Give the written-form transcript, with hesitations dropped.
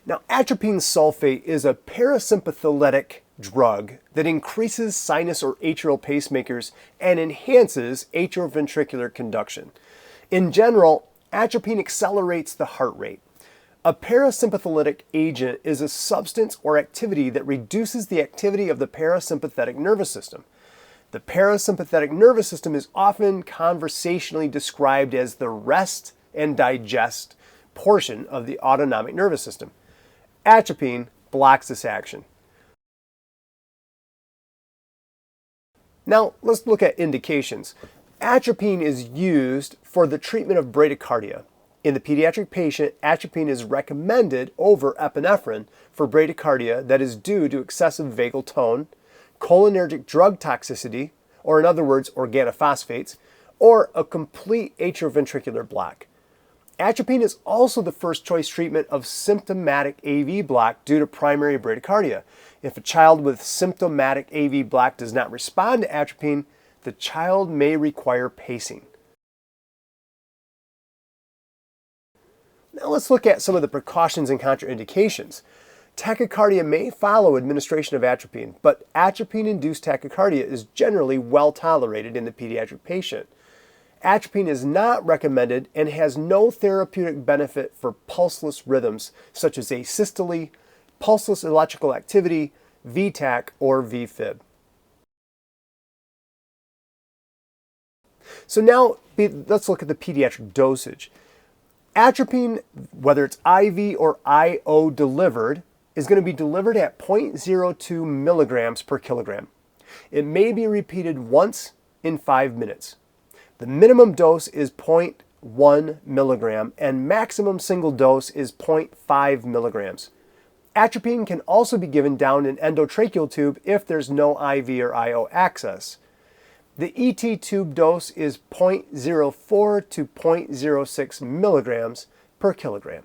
Now, atropine sulfate is a parasympathetic drug that increases sinus or atrial pacemakers and enhances atrioventricular conduction. In general, atropine accelerates the heart rate. A parasympathetic agent is a substance or activity that reduces the activity of the parasympathetic nervous system. The parasympathetic nervous system is often conversationally described as the rest and digest portion of the autonomic nervous system. Atropine blocks this action. Now, let's look at indications. Atropine is used for the treatment of bradycardia. In the pediatric patient, atropine is recommended over epinephrine for bradycardia that is due to excessive vagal tone, cholinergic drug toxicity, or in other words, organophosphates, or a complete atrioventricular block. Atropine is also the first choice treatment of symptomatic AV block due to primary bradycardia. If a child with symptomatic AV block does not respond to atropine, the child may require pacing. Now let's look at some of the precautions and contraindications. Tachycardia may follow administration of atropine, but atropine-induced tachycardia is generally well tolerated in the pediatric patient. Atropine is not recommended and has no therapeutic benefit for pulseless rhythms such as asystole, pulseless electrical activity, VTAC, or VFib. So now let's look at the pediatric dosage. Atropine, whether it's IV or IO delivered, is going to be delivered at 0.02 milligrams per kilogram. It may be repeated once in 5 minutes. The minimum dose is 0.1 milligram and maximum single dose is 0.5 milligrams. Atropine can also be given down an endotracheal tube if there's no IV or IO access. The ET tube dose is 0.04 to 0.06 milligrams per kilogram.